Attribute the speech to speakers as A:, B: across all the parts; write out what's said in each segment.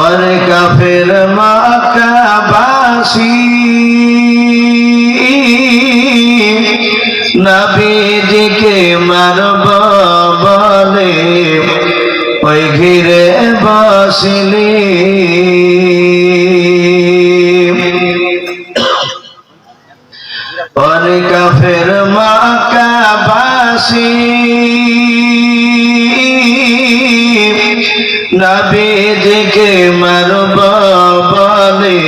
A: और काफिर मक्काबासी नबीजिके मारब बले ओई घिरे बसली और काफिर मक्काबासी नबीजिके मारब बले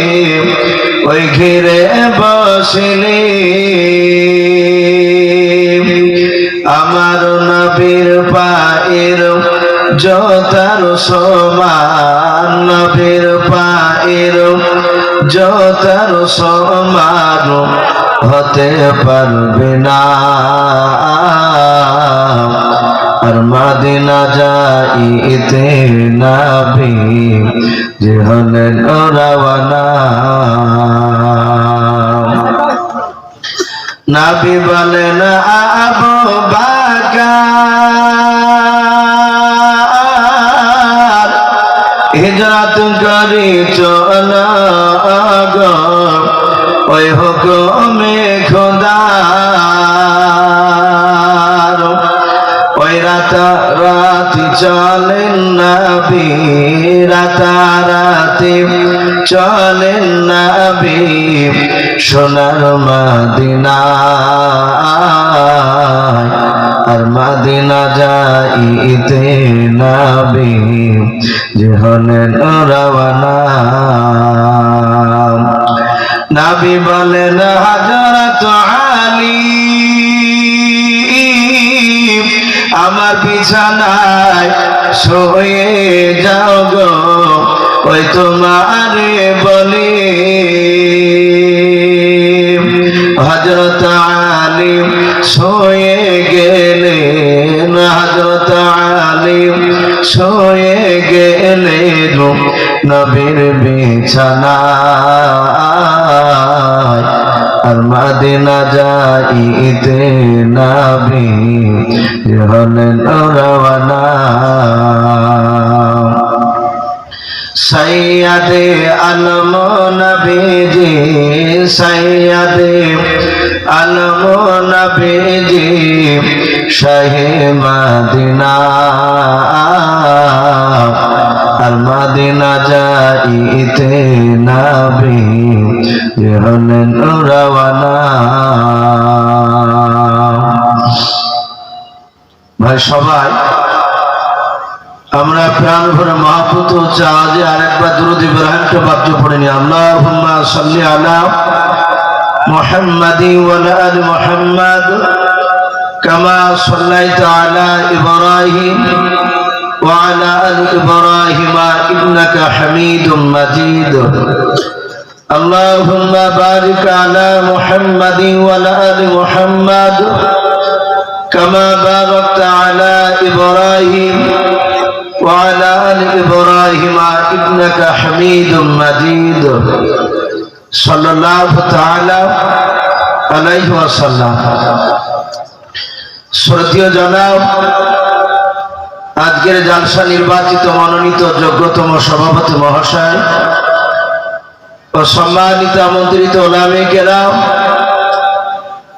A: ओई घिरे बसली आमार नबीर पाয়ের জোতার সমান নবীর পায়ের জোতার সমান হতে পারবে না আর মদিনা যাইতে নবী যে হলেন রওয়ানা নবী বলেন আবু বকর হিজরত করি চল গো ওই হুকুমে খোদার ওই রাতারাতি চলেন নবী রাতারাতি চলেন নবী সোনার মদিনায় আর মদিনা যাইতে নবী যে হলেন রওয়ানা নবী বলেন হযরত আলী আমার বিছানায় শুয়ে যাও গো ওই তোমারে বলি হযরত আলী শুয়ে গেলেন হযরত আলী শুয়ে গেলেন নবীর বিছানায় আর মদিনা যাইতে নবী হলেন রওয়ানা সৈয়দে আলম নবীজি সৈয়দে আলম নবীজি শাহে মদিনা আর মদিনা যাইতে নবী হলেন রওয়ানা ভাই সবাই আমরা প্রাণ ভরে মাহফুত চাঁদে আরেকবার দুরূদ ইব্রাহিমকে বাধ্য পড়ে নি আল্লাহুম্মা সাল্লি আলা মুহাম্মাদি ওয়া আলা আলি মুহাম্মাদ কামা সাল্লাইতা আলা ইব্রাহিম ওয়া আলা আলি ইব্রাহিম ইন্নাকা হামিদুম মাজিদ আল্লাহুম্মা বারিক আলা মুহাম্মাদি ওয়া আলা আলি মুহাম্মাদ কামা বারাকতা আলা ইব্রাহিম وعلى آل إبراهيم إنك حميد مجيد صلى الله تعالى عليه وسلم শ্রদ্ধেয় জনাব আজকের জালসা নির্বাচিত মনোনীত যোগ্যতম সভাপতি মহাশয় ও সম্মানিত আমন্ত্রিত ওলামে কেরাম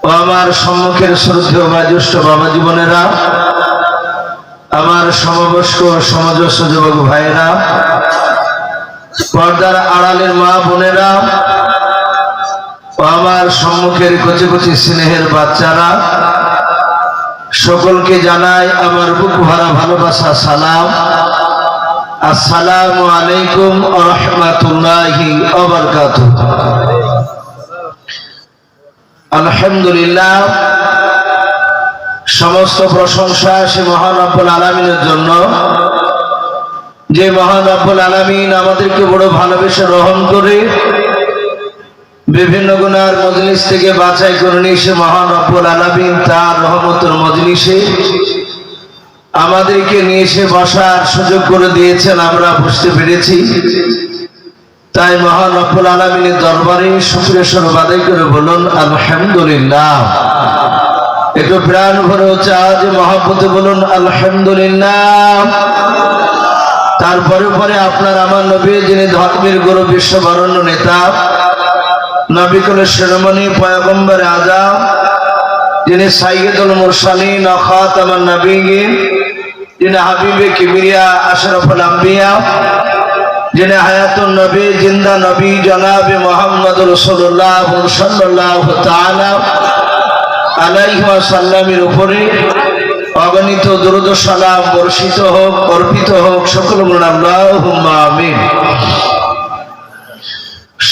A: ও আমার সম্মুখের শ্রদ্ধেয় জ্যেষ্ঠ বাবা জীবনেরা আমার সমবয়স্ক সমাজস্য যুবক ভাইরা পর্দার আড়ালের মা বোনেরা ও আমার সম্মুখের কচি কচি স্নেহের বাচ্চারা সকলকে জানাই আমার বুক ভরা ভালোবাসা সালাম আসসালামু আলাইকুম ওয়া রাহমাতুল্লাহি ওয়া বারাকাতুহু আলহামদুলিল্লাহ সমস্ত প্রশংসা সে মহান রব্বুল আলামিনের জন্য যে মহান রব্বুল আলামিন আমাদেরকে বড় ভালোবেসে রহম করে বিভিন্ন গুনার মজলিস থেকে বাছাই করে নিয়ে সে মহান রব্বুল আলামিন তার রহমতের মজলিসে আমাদেরকে নিয়ে এসে বসার সুযোগ করে দিয়েছেন আমরা বুঝতে পেরেছি তাই মহান রব্বুল আলামিনের দরবারে শুকরিয়া স্বরূপ আদায় করে বলুন আলহামদুলিল্লাহ একটু প্রাণ ভরে চাঁদ মহব্বতে বলুন আলহামদুলিল্লাহ তারপরে পরে আপনার আমার নবী, যিনি ধর্মের গুরু, বিশ্ববরণ্য নেতা, নবী কুলের শিরোমণি, পয়গম্বর আযম, যিনি সাইয়্যিদুল মুরসালিন ও খাতামুন নবিয়্যিন, যিনি হাবিবে কিবরিয়া আশরাফুল আম্বিয়া, যিনি হায়াতুন নবী, জিন্দা নবী, জনাবে মুহাম্মদ রাসূলুল্লাহ সাল্লাল্লাহু তাআলা আলাইহি ওয়াসাল্লামের উপরে অগণিত দরুদ ও সালাম বর্ষিত হোক, অর্পিত হোক। সকল বলুন আল্লাহুম্মা আমিন।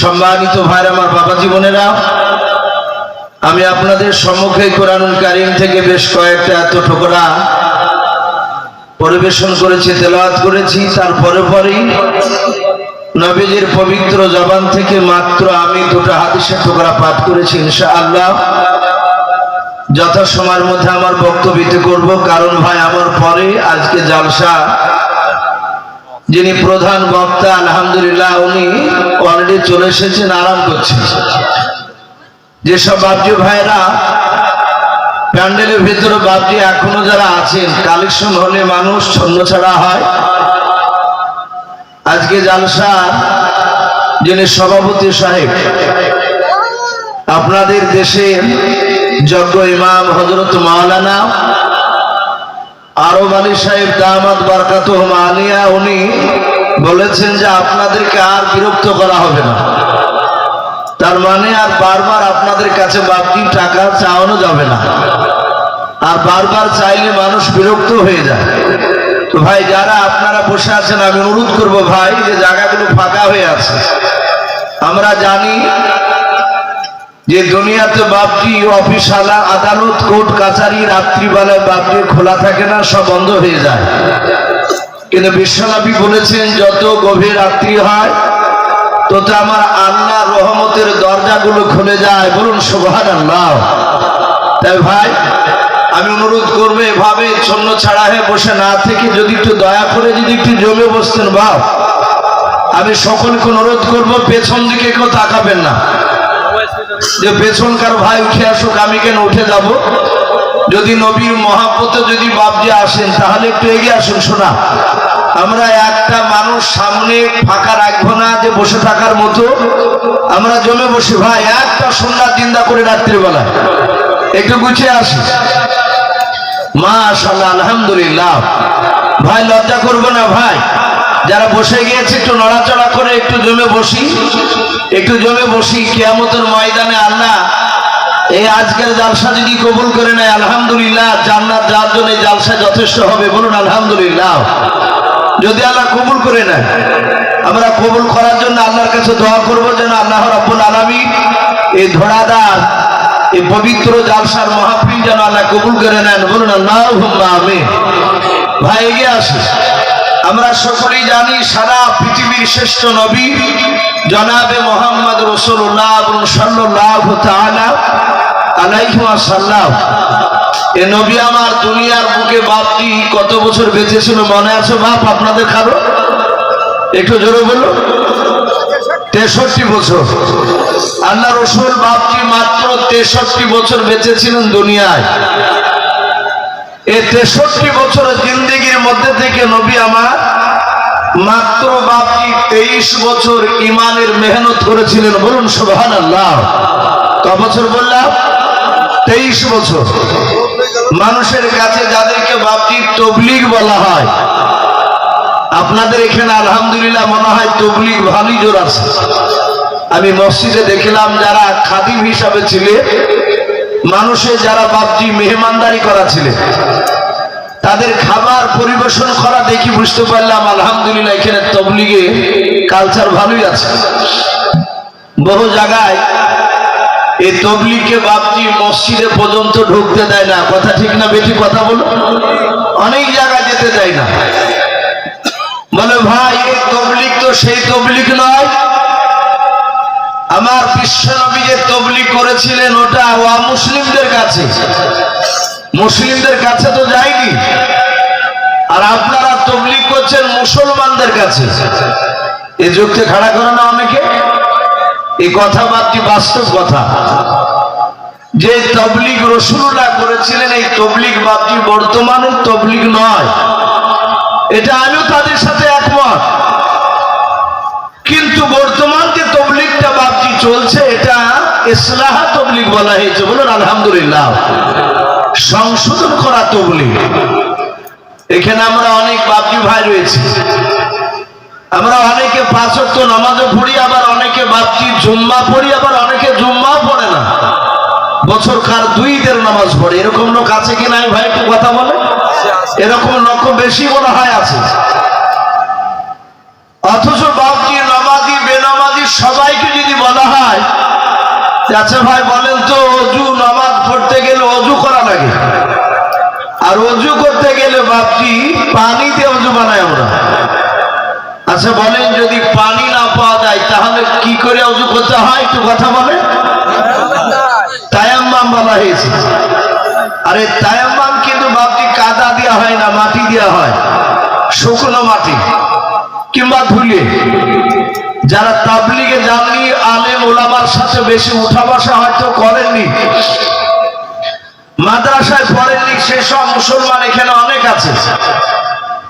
A: সম্মানিত ভাইরা, আমার বাবা জীবনেরা, আমি আপনাদের সম্মুখে কোরআনুল কারীম থেকে বেশ কয়েকটা এত টুকরা পরিবেশন করেছি, তেলাওয়াত করেছি। তারপরে পরেই নবীজির পবিত্র জবান থেকে মাত্র আমি দুটো হাদিসের টুকরা পাঠ করেছি। ইনশাআল্লাহ যথাসময়ের মধ্যে আমার বক্তব্য করব, কারণ ভাই আমার পরে আজকে জালসা যিনি প্রধান বক্তা, আলহামদুলিল্লাহ উনি অলরেডি চলে এসেছেন, আরাম করছেন। যেসব বাবজি ভাইরা প্যান্ডেলের ভিতরে বাবজি এখনো যারা আছেন, কালেকশন হলে মানুষ ছন্ন ছাড়া হয়। আজকে জালসা যিনি সভাপতি সাহেব, আপনাদের দেশের যোগ্য ইমাম হযরত মাওলানা আরব আলী সাহেব দামাত বারকাতুহুম আলিয়া, উনি বলেছেন যে আপনাদেরকে আর বিরক্ত করা হবে না। তার মানে আর বারবার আপনাদের কাছে বাবজি টাকা চাওয়ানো যাবে না, আর বারবার চাইলে মানুষ বিরক্ত হয়ে যায়। তো ভাই যারা আপনারা বসে আছেন, আমি অনুরোধ করব ভাই, যে জায়গাগুলো ফাঁকা হয়ে আছে। আমরা জানি যে দুনিয়াতে বাবজি অফিস, আদালত, কোর্ট কাছারি রাত্রিবেলায় বাবজি খোলা থাকে না, সব বন্ধ হয়ে যায়। কিন্তু বিশ্বনবী বলেছেন যত গভীর রাত্রি হয় তত আমার আল্লাহর রহমতের দরজাগুলো খুলে যায়। বলুন সুবহানাল্লাহ। তাই ভাই আমি অনুরোধ করবো, এভাবে ছন্ন ছাড়া হয়ে বসে না থেকে যদি একটু দয়া করে যদি একটু জমে বসতেন বাপ। আমি সকলকে অনুরোধ করবো, পেছন দিকে কেউ তাকাবেন না, যে পেছনকার ভাই উঠে আসুক, আমি কেন উঠে যাব। যদি নবীর মহাব্বতে যদি বাবজি আসেন তাহলে একটু এগিয়ে আসুন। শোনা, আমরা একটা মানুষ সামনে ফাঁকা রাখবো না যে বসে থাকার মতো, আমরা জমে বসি ভাই। একটা সুন্নাত জিন্দা করে রাত্রিবেলা একটু গুছিয়ে আসি। মাশাআল্লাহ, আলহামদুলিল্লাহ। ভাই লজ্জা করবো না ভাই, যারা বসে গিয়েছে একটু নড়াচড়া করে একটু জমে বসি, একটু জমে বসি। কিয়ামতের ময়দানে আল্লাহ এই আজকের জালসা যদি কবুল করে নেয়, আলহামদুলিল্লাহ, জান্নাত যার জন্য এই জালসা যথেষ্ট হবে। বলুন আলহামদুলিল্লাহ। যদি আল্লাহ কবুল করে নেয়, আমরা কবুল করার জন্য আল্লাহর কাছে দোয়া করবো যেন আল্লাহ রাব্বুল আলামিন এই ধরাদার এই পবিত্র জালসার মাহফিল যেন আল্লাহ কবুল করে নেন। বলুন আল্লাহুম্মা আমিন। ভাই এগিয়ে আসুন। আমরা সকলেই জানি সারা পৃথিবীর শ্রেষ্ঠ নবী জনাবে মুহাম্মদ রাসূলুল্লাহ সাল্লাল্লাহু তাআলা আলাইহি ওয়াসাল্লাম, এ নবী আমার দুনিয়ার বুকে বাপজি কত বছর বেঁচে ছিল মনে আছে বাপ আপনাদের? কারো একটু জোরে বলো। 63 বছর। আল্লাহ রাসূল বাপজি মাত্র 63 বছর বেঁচে ছিলেন দুনিয়ায়। এই 63 বছরের জিন্দেগির মধ্যে থেকে নবী আমার মাত্র বাপজি 23 বছর ইমানের মেহনত করেছিলেন। বলুন সুবহানাল্লাহ। ক বছর বললাম? 23 বছর। মানুষের কাছে যাদেরকে বাপজি তবলিগ বলা হয়, আপনাদের এখানে আলহামদুলিল্লাহ মনে হয় তবলিগ ভালোই জোর আছে। আমি মসজিদে দেখলাম যারা খাদিম হিসাবে ছিলেন, মানুষের যারা বাপজি মেহমানদারি করা ছিলেন, তাদের খাবার পরিবেশন করা দেখি বুঝতে পারলাম আলহামদুলিল্লাহ এখানে তবলিগে কালচার ভালোই আছে। বহু জায়গায় এই তবলিগকে বাপজি মসজিদে পর্যন্ত ঢুকতে দেয় না। কথা ঠিক না বেটি? কথা বলো। অনেক জায়গায় যেতে দেয় না। বলে ভাই এই তবলিগ তো সেই তবলিগ নয়। আমার বিশ্ব নবী যে তবলিগ করেছিলেন ওটা মুসলিমদের কাছে, মুসলিমদের কাছে তো যায়নি। আর আপনারা তবলিগ করছেন মুসলমানদের কাছে। এই যুক্তি খাড়া করে না অনেকে। এই কথা বাদটি বাস্তব কথা। যে তবলিগ রাসূলুল্লাহ করেছিলেন, এই তবলিগ বাদটি বর্তমানের তবলিগ নয়। এটা আমিও তাদের সাথে একমত, কিন্তু বর্তমান যে তবলিগটা বাপজি চলছে এটা ইসলাহ তবলিগ বলা হয়েছে। বলুন আলহামদুলিল্লাহ। সংশোধন করা তবলিগ। এখানে আমরা অনেক বাপজি ভাই রয়েছে, আমরা অনেকে 5 ওয়াক্ত নামাজও পড়ি, আবার অনেকে বাপজি জুম্মা পড়ি, আবার অনেকে জুম্মাও পড়ে না, বছর কার 2 ঈদের নামাজ পড়ে। এরকম লোক আছে কি নাই ভাই একটু কথা বলে? এরকম লোক বেশি মনে হয় আছে। অথচ বাপজি নামাজি বেনামাজি সবাইকে যদি বলা হয় আচ্ছা ভাই বলেন তো অজু নামাজ পড়তে গেলে অজু করা লাগে, আর অজু করতে গেলে বাপজি পানি দিয়ে অজু বানাই আমরা। আচ্ছা বলেন যদি পানি না পাওয়া যায় তাহলে কি করে অজু করতে হয় একটু কথা বলে? তায়াম্মাম বলা হয়েছে। আরে তায়াম্মাম কিন্তু বাপজি কাদা দেওয়া হয় না, মাটি দেওয়া হয়, শুকনো মাটি কিংবা ধুলে। যারা তাবলিগে যাননি, আলেম ওলামার সাথে বেশি উঠা বসা হয়তো করেননি, মাদ্রাসায় পড়েননি, সেসব মুসলমান এখানে অনেক আছে।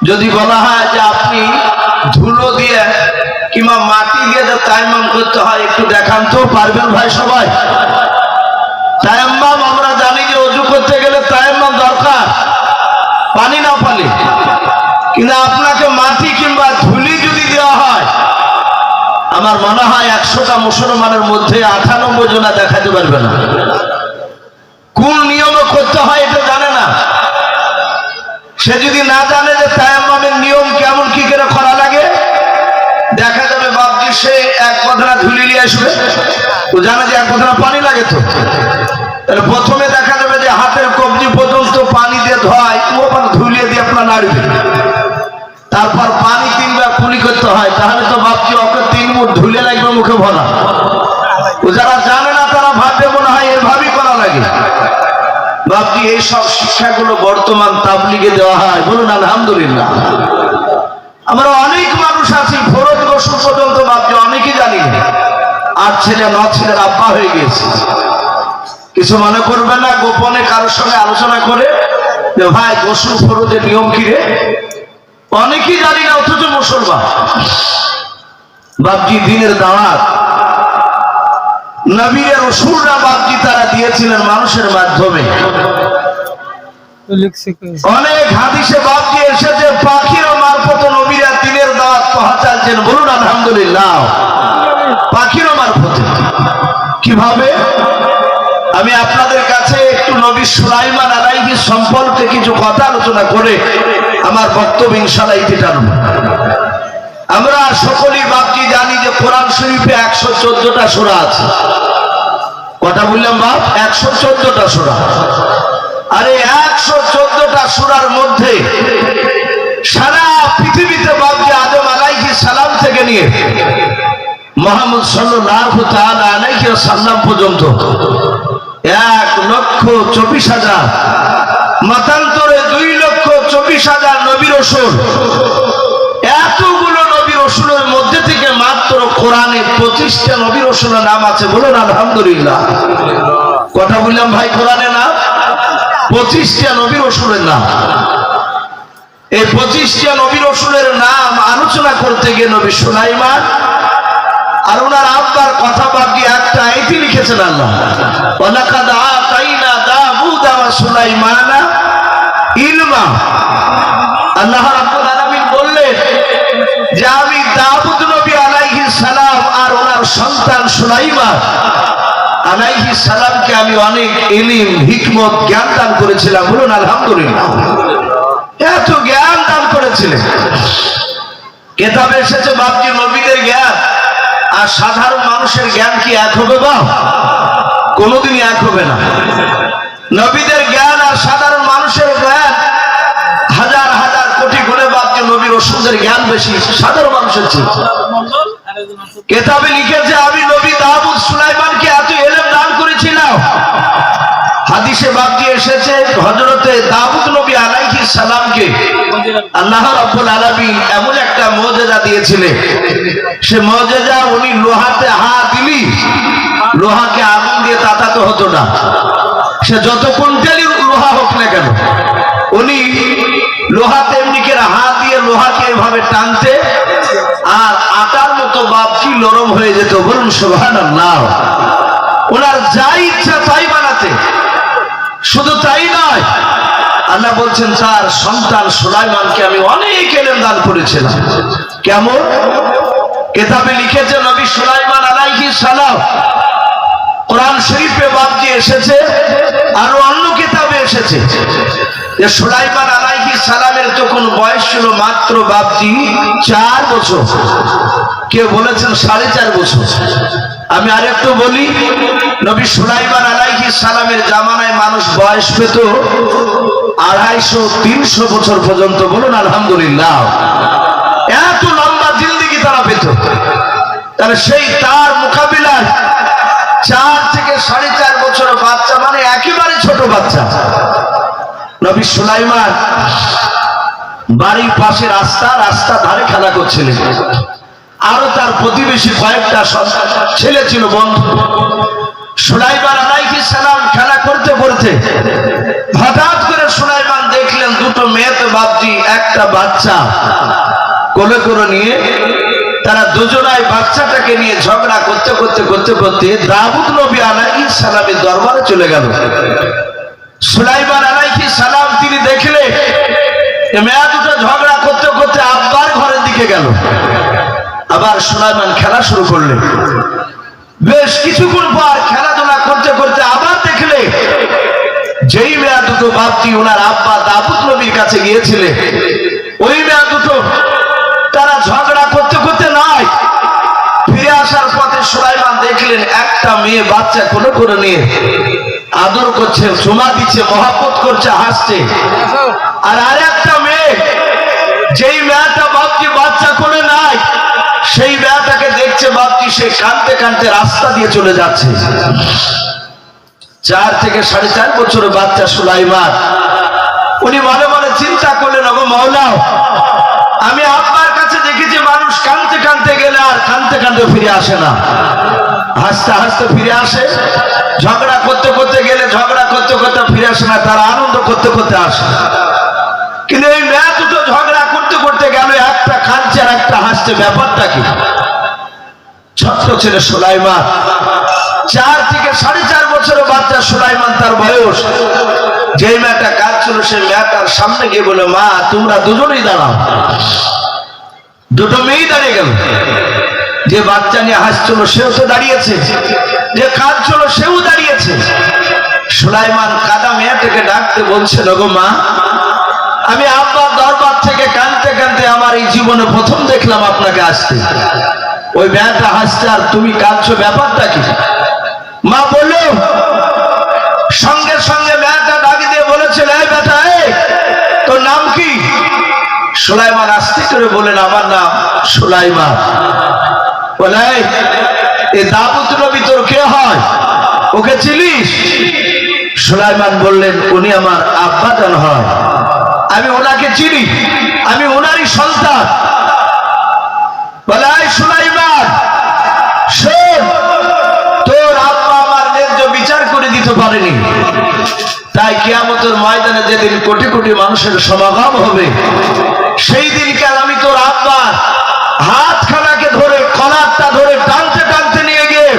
A: যদি বলা হয় যে আপনি ধুলো দিয়ে কিংবা মাটি দিয়ে যে তায়াম্মাম করতে হয় একটু দেখান তো, পারবেন ভাই সবাই? তায়াম্মাম আমরা জানি যে অজু করতে গেলে তায়াম্মাম দরকার, পানি না পানি, কিন্তু আপনাকে মাটি কিংবা ধুলি যদি দেওয়া হয়, আমার মনে হয় 100টা মুসলমানের মধ্যে 98 জনা দেখাতে পারবে না। কোন নিয়মে করতে হয় এটা জানে না। সে যদি না জানে যে তায়াম্মামের নিয়ম কেমন কি করে করা লাগে, দেখা যাবে বাপজি সে 1 বদনা ধুলি নিয়ে আসবে, তো জানে যে 1 বদনা পানি লাগে। তো তাহলে প্রথমে দেখা যাবে যে হাতের কবজি পর্যন্ত পানি দিয়ে ধোয়, ধুলিয়ে দিয়ে আপনার নাড়বে, তারপর পানি 3 বার কুলি করতে হয়, তাহলে তো বাপজি ওকে 3 মুঠ ধুলে লাগবে মুখে ভরা। ও যারা জানে না তারা ভাববে মনে হয় এভাবেই করা লাগে। বাপজি এইসব শিক্ষাগুলো বর্তমান তাবলিগে দেওয়া হয়। বলুন আলহামদুলিল্লাহ। আমরা অনেক মানুষ আছি ফরজ গোসল পর্যন্ত বাপজি অনেকেই জানি না, আর ছেলে 9 ছেলের আব্বা হয়ে গেছে। কিছু মনে করবে না, গোপনে কারোর সঙ্গে আলোচনা করে যে ভাই গোসল ফরজের নিয়ম কি রে, অনেকেই জানি না, অথচ মুসলমান। বাপজি দিনের দাওয়াত নবী রাসূলরা বাপজি তারা দিয়েছিলেন মানুষের মাধ্যমে। অনেক হাদিসে বাপজি এসেছে পাখির মারফত নবীরা দিনের দাওয়াত পৌঁছাচ্ছেন। বলুন আলহামদুলিল্লাহ। পাখির মারফত কিভাবে? আমি আপনাদের কাছে একটু নবী সুলাইমান আলাইহিস সম্পর্কে কিছু কথা আলোচনা করে আমার বক্তব্য ইনশাআল্লাহ ইতি টানব। আমরা সকলেই বাপজি জানি যে কোরআন শরীফে 114টা সূরা আছে। কথা বললাম বাপ? 114টা সূরা। আরে 114টা সূরার মধ্যে সারা পৃথিবীতে বাপজি আদম আলাইহিস সালাম থেকে নিয়ে মুহাম্মদ সাল্লাল্লাহু তাআলা আলাইহি ওয়াসাল্লাম পর্যন্ত 1,24,000, মতান্তরে 2,24,000 নবী রাসূল। এতগুলো নবী রাসূলের মধ্যে থেকে মাত্র কোরআনে 25টা নবী রাসূলের নাম আছে। বলুন আলহামদুলিল্লাহ। কথা বললাম ভাই, কোরআনে নাম 25টা নবী রাসূলের নাম। এই 25টা নবী রাসূলের নাম আলোচনা করতে গিয়ে নবী সুলাইমান আর ওনার আব্বার কথা বাকি একটা আয়াতে লিখেছেন আল্লাহ, ওয়ালাকাদ আতাইনা দাউদা ওয়া সুলাইমানা ইলমা। আল্লাহ রাব্বুল আলামিন বললেন যে আমি দাউদ নবী আলাইহিস সালাম আর ওনার সন্তান সুলাইমান আলাইহিস সালামকে আমি অনেক ইলম, হিকমত, জ্ঞান দান করেছিলাম। বলুন আলহামদুলিল্লাহ। এত জ্ঞান দান করেছিলেন। কিতাবে এসেছে বাপজি নবীদের জ্ঞান আর সাধারণ মানুষের জ্ঞান কি এক হবে? বা কোনোদিনই এক হবে না। নবীদের জ্ঞান আর সাধারণ মানুষের জ্ঞান হাজার হাজার কোটি গুণে বাপজি নবী রাসূলদের জ্ঞান বেশি সাধারণ মানুষের চেয়ে। কিতাবে লিখেছে আমি নবী দাউদ সুলাইমানকে এত ইলম দান করেছিলাম। হাদিসে বাপজি এসেছে হযরতে দাউদ নবী আলাইহিস সালামকে আল্লাহ রাব্বুল আলামিন এমন একটা মুজিজা দিয়েছিলেন, সে মুজিজা উনি লোহাতে হাত দিলি লোহাকে আগুন দিয়ে তাতাতে হতো না। সে যত কুইন্টালি লোহা হোক না কেন, উনি লোহাতে এমনি করে হাত দিয়ে লোহাকে এভাবে টানতে, আর আটার মতো বাপজি নরম হয়ে যেত। বলুন সুবহানাল্লাহ। ওনার যা ইচ্ছা তাই বানাতে। শুধু তাই নয়, আল্লাহ বলছেন তার সন্তান সুলাইমানকে আমি অনেক ইলম দান করেছিলাম। কেমন? কিতাবে লিখেছে নবী সুলাইমান আলাইহিস সালাম, কোরআন শরীফে বাপজি এসেছে, আর অন্য কিতাবে এসেছে যে সুলাইমান আলাইহিস সালামের তখন বয়স ছিল মাত্র বাপজি 4 বছর। কেউ বলেছেন 4.5 বছর। আমি আরেকটু বলি, নবী সুলাইমান আলাইহিস সালামের জামানায় মানুষ বয়স পেত 250-300 বছর পর্যন্ত। বলুন আলহামদুলিল্লাহ। এত লম্বা জিন্দেগি তারা পেত। তাহলে সেই তার মোকাবিলায় 4 থেকে 4.5 বছর বাচ্চা, মানে একেবারে ছোট বাচ্চা। নবী সুলাইমান বাড়ির পাশে রাস্তা ধারে খেলা করছিলেন। আরো তার প্রতিবেশী কয়েকটা ছেলে ছিল, বন্ধু। সুলাইমান আলাইহিস সালাম খেলা করতে করতে হঠাৎ করে সুলাইমান দেখলেন দুটো মেয়েতে বাপজি একটা বাচ্চা কোলে করে নিয়ে, তারা দুজনাই বাচ্চাটাকে নিয়ে ঝগড়া করতে করতে করতে করতে দাউদ নবী আলাইহিস সালামের দরবারে চলে গেল। সুলাইমান আলাইহিস সালাম তিনি দেখলেন মেয়ে দুটো ঝগড়া করতে করতে আব্বার ঘরের দিকে গেল। আবার সুলাইমান খেলা শুরু করলেন। বেশ কিছুক্ষণ পর খেলাধুলা করতে করতে আবার দেখলে যেই মেয়ে দুটো বাপজি ওনার আব্বা দাউদ নবীর কাছে গিয়েছিলেন, ওই মেয়ে দুটো তারা ঝগড়া করতে করতে নয়, ফিরে আসার পথে সুলাইমান দেখলেন একটা মেয়ে বাচ্চা কোলে করে নিয়ে আদর করছে, চুমা দিচ্ছে, মহব্বত করছে, হাসছে। আর আরেকটা মেয়ে, যেই মেয়েটা বাপজি বাচ্চা কোলে নাই, সেই মেয়েটাকে দেখছে বাপজি সে কাঁদতে কাঁদতে রাস্তা দিয়ে চলে যাচ্ছে। 4 থেকে 4.5 বছরের বাচ্চা সুলাইমান, উনি মনে মনে চিন্তা করলেন, ওগো মাওলা, আমি আব্বার কাছে দেখেছি মানুষ কাঁদতে কাঁদতে গেলে আর কাঁদতে কাঁদতে ফিরে আসে না, হাসতে হাসতে ফিরে আসে। ঝগড়া করতে করতে গেলে ঝগড়া করতে করতে ফিরে আসে না, তারা আনন্দ করতে করতে আসে। কিন্তু এই মেয়ে দুটো ঝগড়া করতে করতে গেল, একটা কাঁদছে আর একটা হাসছে, ব্যাপারটা কি? ছোট্ট ছেলে সুলাইমান, 4 থেকে 4.5 বছরের বাচ্চা সুলাইমান তার বয়স। যে মেয়েটা কাঁদছিল সেই মেয়েটার সামনে গিয়ে বলে, মা তোমরা দুজনেই দাঁড়াও। দুটো মেয়েই দাঁড়িয়ে গেল। যে বাচ্চা নিয়ে হাসছিল সেও তো দাঁড়িয়েছে, যে কাঁদছিল সেও দাঁড়িয়েছে। সুলাইমান কাঁদা মেয়েটাকে ডাকতে বলছে, ওগো মা, আমি আব্বার দরবার থেকে কাঁদতে কাঁদতে আমার এই জীবনে প্রথম দেখলাম আপনাকে আসতে। ওই মেয়েটা হাসছে আর তুমি কাঁদছো, ব্যাপারটা কি? মা বলল। সঙ্গে সঙ্গে মেয়েটা ডাক দিয়ে বলেছিল, এই বেটা, তোর নাম কি? সুলাইমান আস্তে করে বলেন, আমার নাম সুলাইমান। বলে, এই দাউদ নবী তোর কে হয়? ওকে চিনিস? সুলাইমান বললেন, উনি আমার আব্বাজান হয়, আমি ওনাকে চিনি, আমি ওনারই সন্তান। বলে, সুলাইমান শোন, তোর আব্বা আমার ন্যায্য বিচার করে দিতে পারেনি, তাই কিয়ামতের ময়দানে যেদিন কোটি কোটি মানুষের সমাগম হবে, সেই দিনকাল আমি তোর আব্বার হাতখানাকে ধরে, কলারটা ধরে টানতে টানতে নিয়ে গিয়ে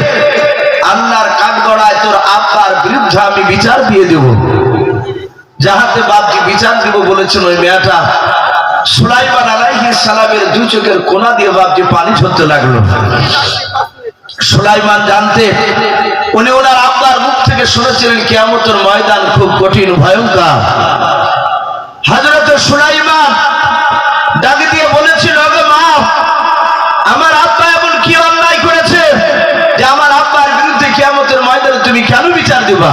A: আল্লাহর কাঠগড়ায় তোর আব্বার বিরুদ্ধে আমি বিচার দিয়ে দেব। যাহাতে বাপকে বিচার দিব বলেছেন ওই মেয়েটা। সুলাইমান আলাইহিস সালামের 2 চোখের কোনা দিয়ে বাপজি পানি ঝরতে লাগলো। সুলাইমান জানতে, উনি ওনার আব্বার মুখ থেকে শুনেছিলেন কিয়ামতের ময়দান খুব কঠিন, ভয়ঙ্কর। হযরত সুলাইমান ডাক দিয়ে বলেছিল, ওগো মা, আমার আব্বা এমন কি অন্যায় করেছে যে আমার আব্বার বিরুদ্ধে কিয়ামতের ময়দানে তুমি কেন বিচার দিবা?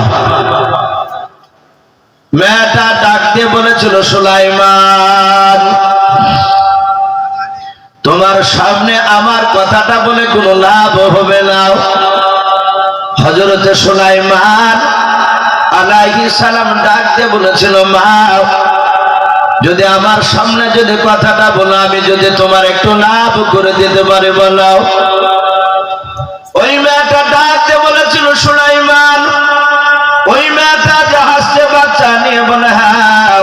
A: মেয়েটা ডাক দিয়ে বলেছিল, সুলাইমান, তোমার সামনে আমার কথাটা বলে কোনো লাভ হবে না। হযরত সুলাইমান আলাইহিস সালাম ডাক দিয়ে বলেছিল, মা, যদি আমার সামনে যদি কথাটা বলো, আমি যদি তোমার একটু লাভ করে দিতে পারি বলো। ওই মেয়েটা ডাক দিয়ে বলেছিল, সুলাইমান, ওই মেয়েটা যে হাসছে বাচ্চা নিয়ে, বলে, হ্যাঁ,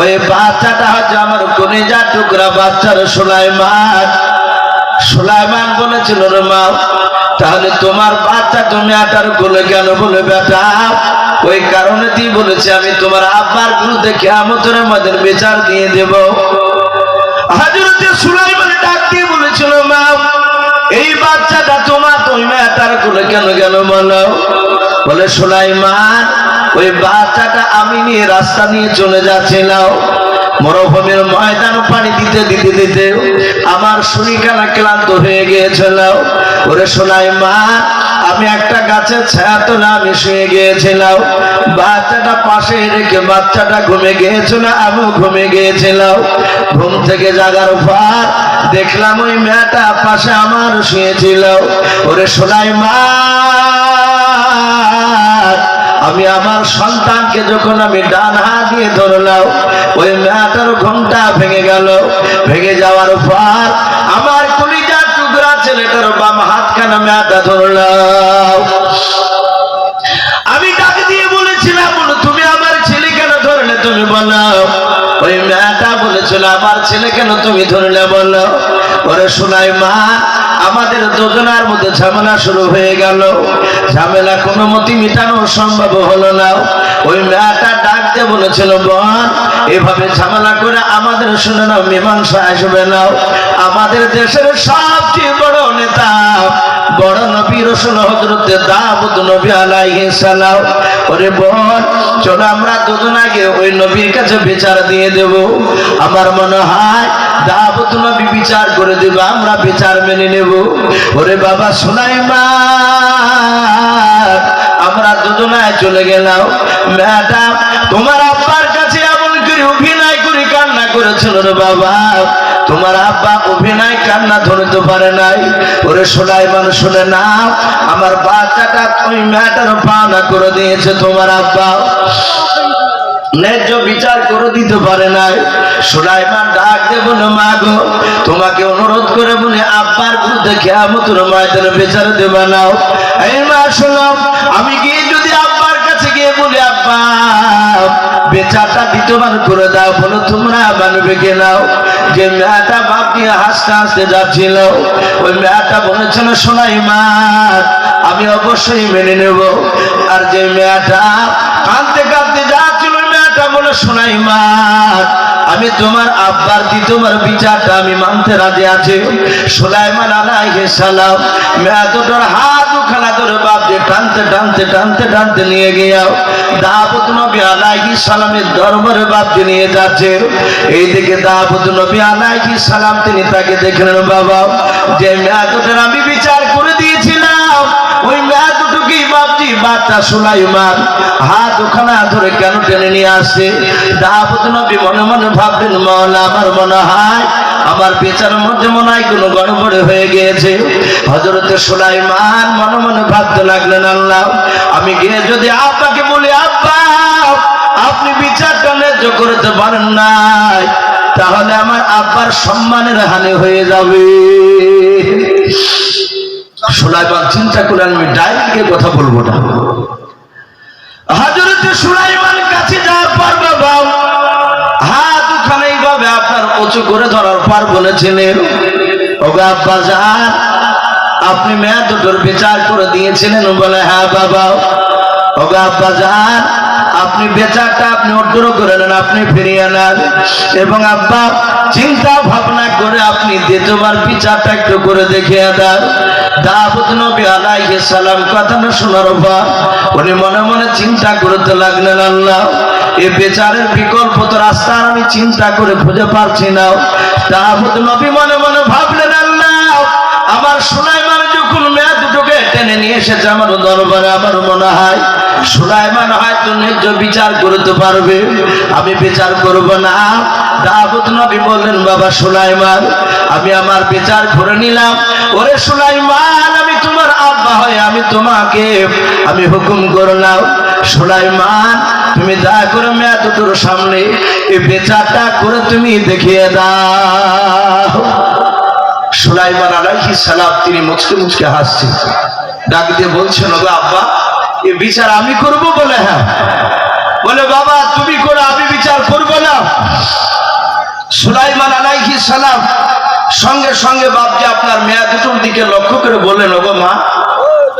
A: ওই বাচ্চাটা হচ্ছে আমার কলিজার টুকরা বাচ্চার সুলাইমান। সুলাইমান বলেছিল রে মা, তাহলে তোমার বাচ্চা তুমি আটার কোলে কেন? বলে বেটা ওই কারণে তুই বলেছে আমি তোমার আব্বার বিরুদ্ধে কিয়ামতের ময়দান বিচার দিয়ে দেব। হযরত সুলাইমান ডাক দিয়ে বলেছিল মা, এই বাচ্চাটা তোমার, তুমি মেয়েটার কোলে কেন কেন বলো? বলে সুলাইমান ওই বাচ্চাটা আমি নিয়ে রাস্তা নিয়ে চলে যাচ্ছিলাম, মরুভূমির ময়দান পানি দিতে দিতে দিতে আমার শরীরখানা ক্লান্ত হয়ে গিয়েছিল। ওরে সুলাইমান আমি একটা গাছের ছায়াতলে আমি শুয়ে গিয়েছিলাম, বাচ্চাটা পাশে রেখে বাচ্চাটা ঘুমে গিয়েছিল, আমিও ঘুমে গিয়েছিলাম। ঘুম থেকে জাগার পর দেখলাম ওই মেয়েটা পাশে আমার শুয়েছিল। ওরে সুলাইমান আমি আমার সন্তানকে যখন আমি ডান হাত দিয়ে ধরলাম, ওই মেয়েটার ঘুমটা ভেঙে গেল। ভেঙে যাওয়ার পর আমার কলিজার টুকরা ছেলেটার বাম হাতখানা মেয়েটা ধরলাম। আমি ডাক দিয়ে বলেছিলাম, বলো তুমি আমার ছেলে কেন ধরলে? তুমি বলো। ওই মেয়েটা বলেছিল আমার ছেলে কেন তুমি ধরলে? বলো। ওরে সুলাইমান আমাদের দুজনের মধ্যে ঝামেলা শুরু হয়ে গেল। ঝামেলা কোনো মতে মিটানো সম্ভব হলো না। ওই মেয়েটা ডাক দিয়ে বলেছিল বোন, এভাবে ঝামেলা করে আমাদের শুনে নাও, মীমাংসা আসবে না। আমাদের দেশের সবচেয়ে বড় নেতা, বড় নবী রাসূল হযরত দাউদ নবী আলাইহিস সালাম। ওরে বোন চলো আমরা দুজন আগে ওই নবীর কাছে বিচার দিয়ে দেব। আমার মনে হয় দাউদ নবী বিচার করে দেবে, আমরা বিচার মেনে নেব। ওরে বাবা সুলাইমান আমরা দুজনায় চলে গেলাম। মেয়েটা তোমার আব্বার কাছে এমন করে অভিনয় করে কান্না করেছিল রে বাবা, তোমার আব্বা অভিনয় কান্না ধরতে পারে নাই। ওরে সুলাইমান শুনে না, আমার বাচ্চাটা ওই মেয়েটার পাওনা করে দিয়েছে তোমার আব্বা, ন্যায্য বিচার করে দিতে পারে নাই। সুলাইমান ডাক দিয়ে বলে মা গো তোমাকে অনুরোধ করে বলে আব্বার বিরুদ্ধে কিয়ামতের ময়দানে বিচার দেবা নাও। এই মা শোনো, আমি গিয়ে যদি আব্বার কাছে গিয়ে বলি আব্বা বিচারটা বিদ্যমান করে দাও, বলো তোমরা মানবে কে নাও? যে মেয়েটা বাপ দিয়ে হাসতে হাসতে যাচ্ছিল, ওই মেয়েটা বলেছিল সুলাইমান আমি অবশ্যই মেনে নেব। আর যে মেয়েটা কাঁদতে কাঁদতে যাচ্ছিল, মেয়েটা বলে সুলাইমান আমি তোমার আব্বার দি তোমার বিচারটা আমি মানতে রাজি আছি। সুলাইমান আলাইহিস সালাম মেয়ে দুটোর হাত দুখানা ধরে বাপ দিয়ে টানতে টানতে টানতে টানতে নিয়ে গিয়ে দাউদ নবী আলাইহিস সালামের দরবারে বাপ দিয়ে নিয়ে যাচ্ছে। এইদিকে দাউদ নবী আলাইহিস সালাম তিনি তাকে দেখলেন, বাবা যে মেয়ে দুটোর আমি বিচার করে দিয়েছিলাম ওই মেয়ে দুটোকেই বাপজি বাচ্চা সুলাইমান হাত দুখানা ধরে কেন টেনে নিয়ে আসছে? দাউদ নবী মনে মনে ভাবলেন মাওলা আমার মনে হয় আমার বিচারের মধ্যে মনে হয় কোনো গড়বড় হয়ে গিয়েছে। হযরত সুলাইমান মনে মনে ভাবতে লাগলেন আল্লাহ আমি গিয়ে যদি আব্বাকে বলি আব্বা আপনি বিচারটা ন্যায্য করতে পারেন নাই, তাহলে আমার আব্বার সম্মানের হানি হয়ে যাবে। সুলাইমান চিন্তা করলেন আমি ডাইরেক্টে কথা বলবো না। হযরত সুলাইমান কাছে যাওয়ার পর বাবা হাত দুখানা এইভাবে আপনার উঁচু করে ধরার পর বলেছিলেন ওগো আব্বা জান আপনি মেয়ে দুটোর বিচার করে দিয়েছিলেন? বলে হ্যাঁ বাবা। ওগো আব্বা জান আপনি বিচারটা আপনি অর্জন করে নেন, আপনি ফিরিয়ে নেন এবং আব্বা চিন্তা ভাবনা করে আপনি দ্বিতীয়বার বিচারটা একটু করে দেখিয়ে দেন। দাউদ নবী আলাইহিস সালাম কথাটা শোনার পর উনি মনে মনে চিন্তা করতে লাগলেন আল্লাহ এই বিচারের বিকল্প তো রাস্তা আমি চিন্তা করে খুঁজে পাচ্ছি না। দাউদ নবী মনে মনে ভাবলেন আল্লাহ আমার সুলাইমান যখন মেয়ে দুটোকে টেনে নিয়ে এসেছে আমার দরবারে, আমার মনে হয় সুলাইমান হয়তো ন্যায্য বিচার করতে পারবে, আমি বিচার করব না। দাউদ নবী বললেন বাবা সুলাইমান আমি আমার বিচার করে নিলাম। ওরে সুলাইমান আমি তোমার আব্বা হয়ে আমি তোমাকে আমি হুকুম করলাম সুলাইমান তুমি দয়া করে মেয়ে দুটোর সামনে এই বিচারটা করে তুমি দেখিয়ে দাও। সুলাইমান আলাইহিস সালাম তিনি মুচকে মুচকে হাসছেন, ডাক দিয়ে বলছেন ওগো আব্বা এই বিচার আমি করব? বলে হ্যাঁ। বলে বাবা তুমি করো, আমি বিচার করব না। সুলাইমান আলাইহিস সালাম সঙ্গে সঙ্গে বাপজি আপনার মেয়া দুটোর দিকে লক্ষ্য করে বললেন, ওগো মা,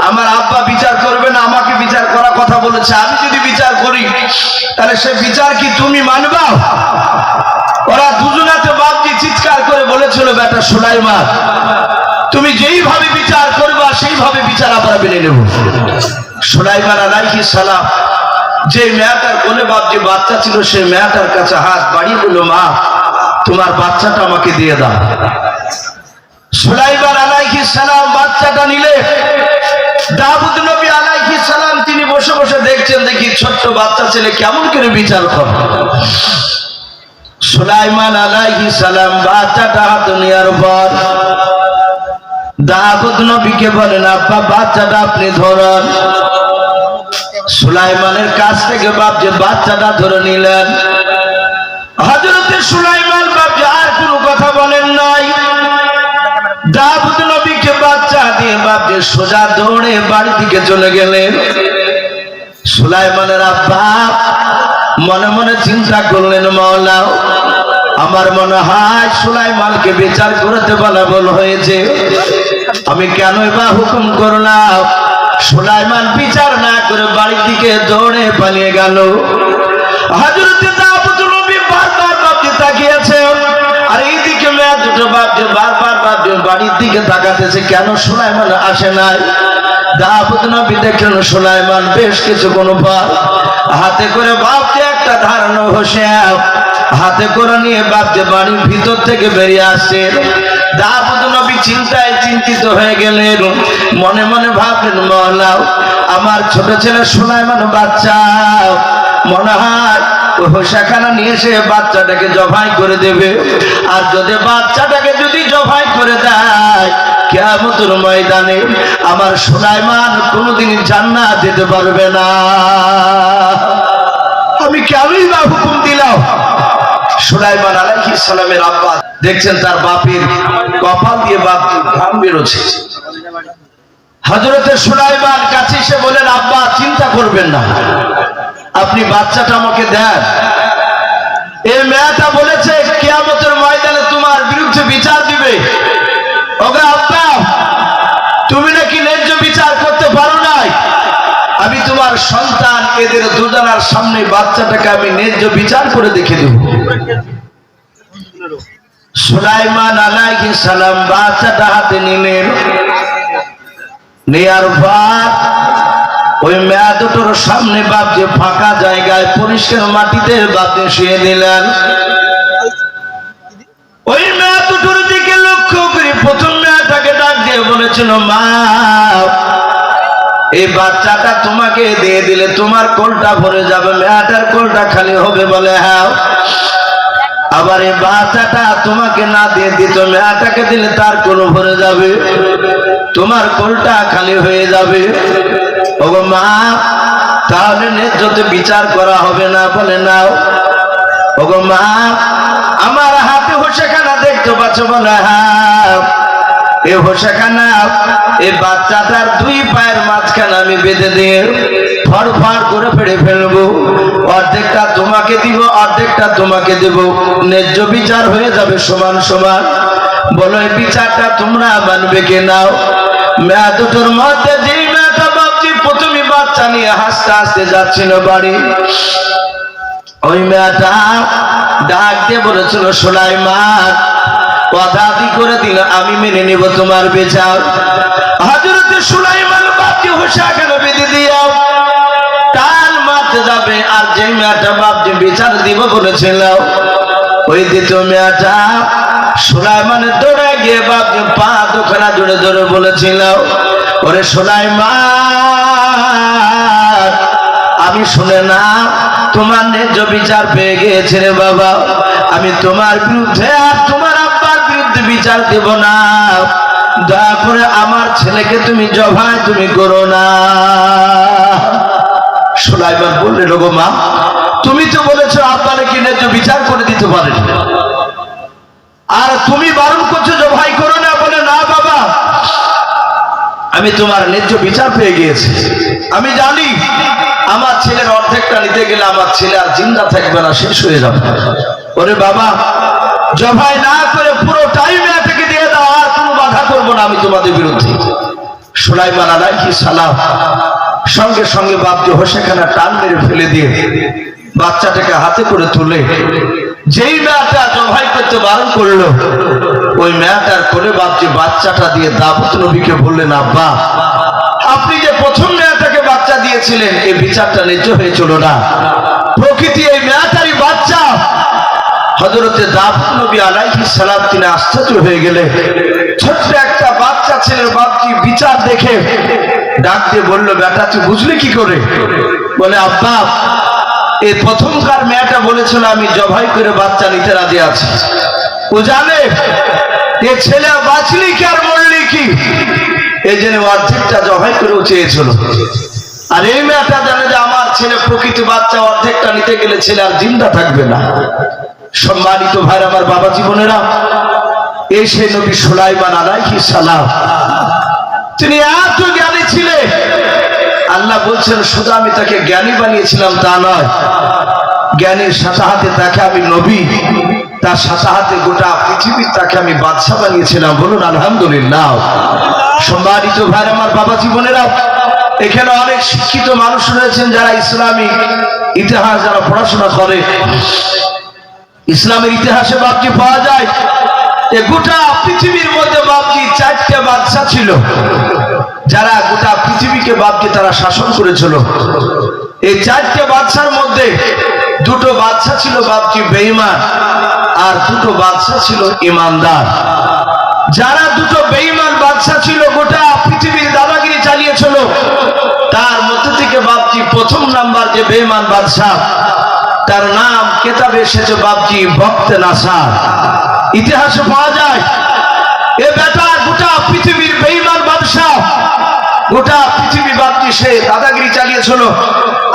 A: আমার আব্বা বিচার করবে না, আমাকে বিচার করার কথা বলেছে, আমি যদি বিচার করি তাহলে সে বিচার কি তুমি মানবা? ওরা দুজনাতে বাপজি চিৎকার করে বলেছিল, বেটা সুলাইমান, তুমি যেইভাবে বিচার করবা সেইভাবে বিচার আমরা মেনে নেব। সুলাইমান আলাইহিস সালাম যে মেয়েটার কোলে বাপজি বাচ্চা ছিল সেই মেয়েটার কাছে হাত বাড়িয়ে বলল, মা, তোমার বাচ্চাটা আমাকে দিয়ে দাও। সুলাইমান আলাইহিস সালাম বাচ্চাটা নিলে দাউদ নবী আলাইহিস সালাম তিনি বসে বসে দেখছেন, দেখি ছোট্ট বাচ্চা ছেলে কেমন করে বিচার করে। সুলাইমান আলাইহিস সালাম বাচ্চাটা হাত নেওয়ার পর দাউদ নবীকে বলেন, আব্বা, বাচ্চাটা আপনি ধরুন। সুলাইমানের কাছ থেকে বাপজি বাচ্চাটা ধরে নিলেন। হযরতে সুলাইমান বাপজি আর কোনো কথা বলেন নাই। দাউদ নবীকে বাচ্চা দিয়ে বাপজি সোজা দৌড়ে বাড়ি দিকে চলে গেলেন। সুলাইমানের আব্বা মনে মনে চিন্তা করলেন, মাওলা, আমার মনে হয় সুলাইমানকে বিচার করতে বলা ভুল হয়েছে, আমি কেনই বা হুকুম করলাম। সুলাইমান বিচার না করে বাড়ির দিকে দৌড়ে পালিয়ে গেল। হযরতে দাউদ নবী বারবার বাপজি তাকিয়েছে, আর এইদিকে মেয়ে দুটো বাপজি বারবার বাপজি বাড়ির দিকে তাকাতেছে, কেন সুলাইমান আসে নাই। দাউদ নবী দেখলেন সুলাইমান বেশ কিছুক্ষণ পর হাতে করে বাপজি একটা ধারানো হোসেন হাতে করে নিয়ে বাপজি বাড়ির ভিতর থেকে বেরিয়ে আসছে। দাউদ নবী চিন্তায় চিন্তিত হয়ে গেলেন, মনে মনে ভাবলেন, মাওলা, আমার ছোট ছেলে সুলাইমান বাচ্চা মনে হয় হোসাখানা নিয়ে এসে বাচ্চাটাকে জবাই করে দেবে, আর যদি বাচ্চাটাকে যদি জবাই করে দেয় কিয়ামতের ময়দানে আমার সুলাইমান কোনোদিন জান্নাত যেতে পারবে না। আমি কেনই বা হুকুম দিলাম। সুলাইমান আলাইহিস সালামের আব্বা দেখছেন তার বাপের কপাল দিয়ে বাপ ঘাম বেরোচ্ছে। হযরতে সুলাইমান কাছে এসে বলেন, আব্বা, চিন্তা করবেন না, আপনি বাচ্চাটা আমাকে দেন। এই মেয়েটা বলেছে কিয়ামতের ময়দানে তোমার বিরুদ্ধে বিচার দিবে। ওগো আব্বা, তুমি নাকি ন্যায্য বিচার করতে পারো নাই, আমি তোমার সন্তান, এদের দুজনার সামনে বাচ্চাটাকে আমি ন্যায্য বিচার করে দেখে দেব। সুলাইমান আলাইহিস সালাম বাচ্চাটা হাতে নিলেন। নেয়ার পর ওই মেয়ে দুটোর সামনে বাপজি ফাঁকা জায়গায় পরিষ্কার মাটিতে বাপজি শুয়ে দিলেন। ওই মেয়ে দুটোর দিকে লক্ষ্য করে প্রথম মেয়েটাকে ডাক দিয়ে বলেছিল, মা, এই বাচ্চাটা তোমাকে দিয়ে দিলে তোমার কোলটা ভরে যাবে, মেয়েটার কোলটা খালি হবে। বলে, হ্যাঁ। আবার এই বাচ্চাটা তোমাকে না দিয়ে দিত, মেয়েটাকে দিলে তার কোল ভরে যাবে, তোমার কোলটা খালি হয়ে যাবে। ওগো মা, তাহলে ন্যায্যতে বিচার করা হবে না? বলে, নাও। ওগো মা, আমার হাতে হোসেখানা দেখতে পাচ্ছ? বলে, হ্যাঁ। এই হোসেখানা এই বাচ্চাটার দুই পায়ের মাঝখানে আমি বেঁধে দিয়ে ফড় ফড় করে ফেড়ে ফেলবো, অর্ধেকটা তোমাকে দিব, অর্ধেকটা তোমাকে দেব, ন্যায্য বিচার হয়ে যাবে সমান সমান। বলো, এই বিচারটা তোমরা মানবে কি? নাও। মেয়ে দুটোর মধ্যে যেই মেয়েটা বাপজি প্রথমে বাচ্চা নিয়ে হাসতে হাসতে যাচ্ছিল বাড়ি, ওই মেয়েটা ডাক দিয়ে বলেছিল, সুলাইমান, কথা দি করে দিল, আমি মেনে নিব তোমার বিচার। হযরতে সুলাইমান বাপজি হোসাখানা বেঁধে দিও, টান মারতে যাবে, আর যে মেয়েটা বাপজি বিচার দিব বলেছিল ওই দ্বিতীয় মেয়েটা সুলাইমানের দৌড়ে গিয়ে বাপজি পা দুখানা জোরে জোরে বলেছিল, ওরে সুলাইমান, আমি শুনে না তোমার ন্যায্য বিচার পেয়ে গিয়েছে রে বাবা, আমি তোমার বিরুদ্ধে আর তোমার আব্বার বিরুদ্ধে বিচার দেব না, দয়া করে আমার ছেলেকে তুমি জবাই তুমি করো না। সুলাইমান বললেন, ওগো মা, তুমি তো বলেছো আব্বা নাকি ন্যায্য বিচার করে দিতে পারেন, আর তুমি বারণ করছো জবাই করো না। বলে, না বাবা, আমি তোমার ন্যায্য বিচার পেয়ে গিয়েছি, আমি জানি আমার ছেলের অর্ধেকটা নিতে গেলে আমার ছেলে আর জিন্দা থাকবে না, শেষ হয়ে যাবে। ওরে বাবা, জবাই না করে পুরোটাই মেয়েটাকে দিয়ে দাও, আর কোনো বাধা করবো না আমি তোমাদের বিরুদ্ধে। সুলাইমান আলাইহিস সালাম সঙ্গে সঙ্গে বাপজি হোসেখানা টান মেরে ফেলে দিয়ে বাচ্চাটাকে হাতে করে তুলে যেই মেয়েটা জবাই করতে বারণ করলো ওই মেয়েটার কোলে বাপজি বাচ্চাটা দিয়ে দাউদ নবীকে বললেন, আব্বা আপনি যে প্রথম মেয়েটাকে বাচ্চা দিয়েছিলেন এই বিচারটা ন্যায্য হয়েছিল না, প্রকৃতি এই মেয়েটারই বাচ্চা। হযরতে দাউদ নবী আলাইহিস সালাম তিনি আশ্চর্য হয়ে গেলেন। ছোট্ট একটা বাচ্চা ছেলের বাপজি বিচার দেখে ডাক দিয়ে বলল, বেটা তুই বুঝলি কি করে? বলে, আব্বা এই প্রথমকার মেয়েটা বলেছিল আমি জবাই করে বাচ্চা নিতে রাজি আছি, ও জানে এ ছেলে বাঁচলি কি আর মরলি কি, এই জন্য অর্ধেকটা জবাই করেও চেয়েছিল। আর এই মেয়েটা জানে যে আমার ছেলে প্রকৃতি বাচ্চা, অর্ধেকটা নিতে গেলে ছেলে আর জিন্দা থাকবে না। সম্মানিত ভাই আমার বাবা জীবনেরা, এই সেই নবী সুলাইমান আলাইহিস সালাম তিনি এত জ্ঞানী ছিলেন। আল্লাহ বলছেন শুধু আমি তাকে জ্ঞানী বানিয়েছিলাম তা নয়, জ্ঞানীর সাথে হাতে তাকে আমি নবী, তার সাথে হাতে গোটা পৃথিবীর তাকে আমি বাদশা বানিয়েছিলাম। বলুন আলহামদুলিল্লাহ। সম্মানিত ভাই আমার বাবা জীবনেরা, এখানে অনেক শিক্ষিত মানুষ রয়েছেন যারা ইসলামিক ইতিহাস যারা পড়াশোনা করে। ইসলামের ইতিহাসে বাপজি পাওয়া যায় যে গোটা পৃথিবীর মধ্যে বাপজি 4টে বাদশা ছিল যারা গোটা পৃথিবীকে বাপজি তারা শাসন করেছিল। এই 4টে বাদশার মধ্যে 2টো বাদশা ছিল বাপজি বেঈমান, আর 2টো বাদশা ছিল ইমানদার। যারা 2টো বেঈমান বাদশা ছিল গোটা পৃথিবীর দাদাগিরি চালিয়েছিল, তার মধ্যে থেকে বাপজি প্রথম নাম্বার যে বেঈমান বাদশা তার নাম কেতাবে এসেছে বাপজি বক্তে নাসার। ইতিহাসে পাওয়া যায় এ বেটা গোটা পৃথিবীর বেঈমান বাদশা, গোটা পৃথিবী বাপজি সে দাদাগিরি চালিয়েছিল।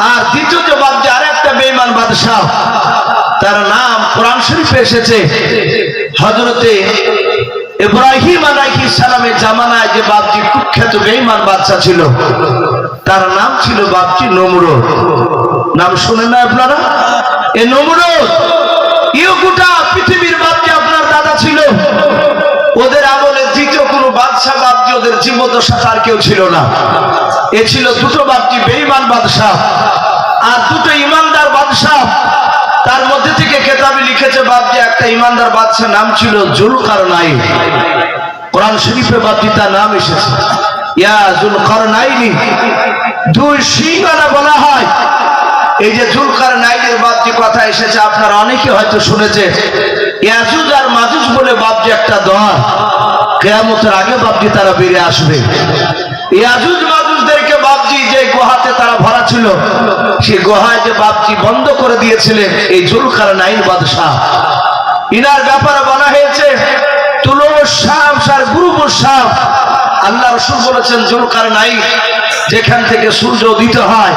A: আর দ্বিতীয় যে বাপজি আরেকটা বেঈমান বাদশা তার নাম কোরআন শরীফে এসেছে হযরতে ইব্রাহিম আলাইহিস সালামের জামানায় যে বাপজি কুখ্যাত বেঈমান বাদশা ছিল তার নাম ছিল বাপজি নমরুদ। নাম শুনেন না আপনারা? এই নমরুদ ইও গোটা পৃথিবীর বাপজি আপনার দাদা ছিল। ওদের আমলে দ্বিতীয় কোনো বাদশা বাপজি ওদের জীবদ্দশা আর কেউ ছিল না। এ ছিল 2টো বাপজি বেঈমান বাদশা আর 2টো ইমানদার বাদশা। তার মধ্যে থেকে কেতাবে লিখেছে বাপজি একটা ইমানদার বাদশা নাম ছিল জুলকারনাইন। কোরআন শরীফে বাপজি তার নাম এসেছে ইয়া জুলকারনাইনি, 2 সিংহানা বলা হয়। এই যে জুলকারনাইনের বাপজি কথা এসেছে আপনারা অনেকে হয়তো শুনেছেন। ইয়াজুজ আর মাজুজ বলে বাপজি একটা দল, কিয়ামতের আগে বাপজি তারা বেরিয়ে আসবে। ইয়াজুজ মাজুজদেরকে বাপজি যে গুহাতে তারা ভরা ছিল সেই গুহায় যে বাপজি বন্ধ করে দিয়েছিলেন এই জুলকারনাইন বাদশা। ইনার ব্যাপারে বলা হয়েছে তুলুস শামস আর গুরুবুস শামস। আল্লাহ রাসূল বলেছেন জুলকারনাইন যেখান থেকে সূর্য উদিত হয়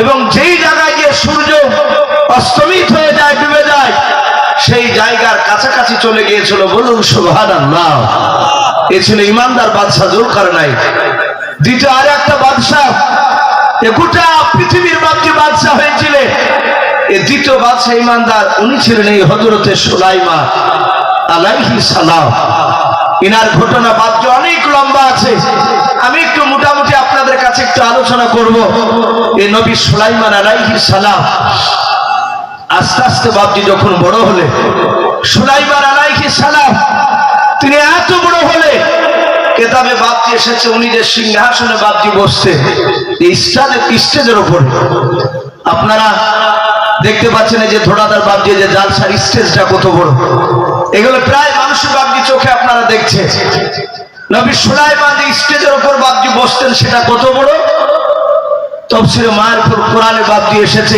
A: এবং যেই জায়গায় গিয়ে সূর্য অস্তমিত হয়ে যায় ডুবে যায় সেই জায়গার কাছাকাছি চলে গিয়েছিল। বলুন সুবহানাল্লাহ। এ ছিল ইমানদার বাদশা জুলকারনাইন। দ্বিতীয় আর একটা বাদশা গোটা পৃথিবীর বাপজি বাদশা হয়েছিলেন। এই দ্বিতীয় বাদশা ইমানদার উনি ছিলেন এই হযরতে সুলাইমান আলাইহিস সালাম। ইনার ঘটনা বাপজি অনেক লম্বা আছে, আমি একটু মোটামুটি আপনাদের কাছে একটু আলোচনা করব। এই নবী সুলাইমান আলাইহিস সালাম আস্তে আস্তে বাপজি যখন বড় হলে সুলাইমান আলাইহিস সালাম তিনি এত বড় হলে কেতাবে বাপজি এসেছে উনি যে সিংহাসনে বাপজি বসতেন স্টেজের উপরে। আপনারা দেখতে পাচ্ছেন এই যে ধোড়াদার বাপজি যে জালসার স্টেজটা কত বড়, এগুলো প্রায় মানুষের বাপজি চোখে আপনারা দেখছেন। নবী সুলাইমান যে স্টেজের উপর বাপজি বসতেন সেটা কত বড়, তাফসীরে মারফুল কোরআনে বাপজি এসেছে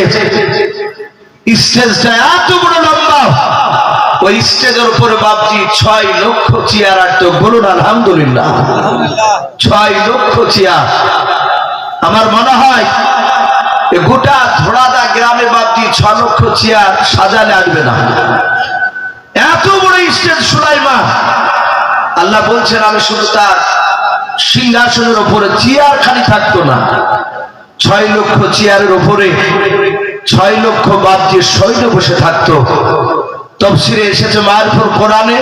A: স্টেজটা এত বড় লম্বা। ওই স্টেজের উপরে বাপজি 6 লক্ষ চেয়ার আটত। বলুন আলহামদুলিল্লাহ। 6 লক্ষ চেয়ার। আমার মনে হয় গোটা ধোড়াদা গ্রামে বাপজি 6 লক্ষ চেয়ার সাজালে আসবে না, এত বড় স্টেজ সুলাইমান। আল্লাহ বলছেন আমি শুধু তার সিংহাসনের উপরে চেয়ার খালি থাকতো না, 6 লক্ষ চেয়ারের উপরে 6 লক্ষ বাপজি সৈন্য বসে থাকতো। তাফসীরে এসেছে মারফুল কোরআনে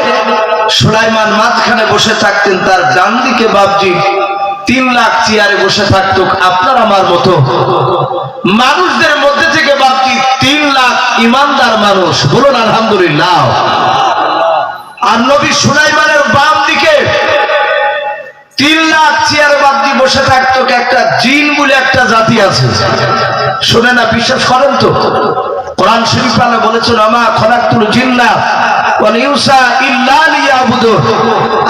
A: সুলাইমান মাঝখানে বসে থাকতেন, তার ডান দিকে বাপজি 3 লাখ চেয়ারে বসে থাকতো আপনার আমার মতো মানুষদের মধ্যে থেকে বাপজি 3 লাখ ইমানদার মানুষ, বলুন আলহামদুলিল্লাহ। আর নবী সুলাইমানের বাম দিকে 3 লাখ চেয়ারে বাপজি বসে থাকতো একটা জিন বলে একটা জাতি আছে, শুনে না বিশ্বাস করেন তো? কোরআন শরীফে আল্লাহ বলেছেন আমা খলাকতুল জিন্না ওয়াল ইনসা ইল্লা লিয়াবুদুন।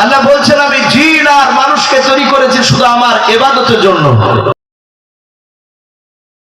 A: আল্লাহ বলছেন আমি জিন আর মানুষকে তৈরি করেছি শুধু আমার ইবাদতের জন্য।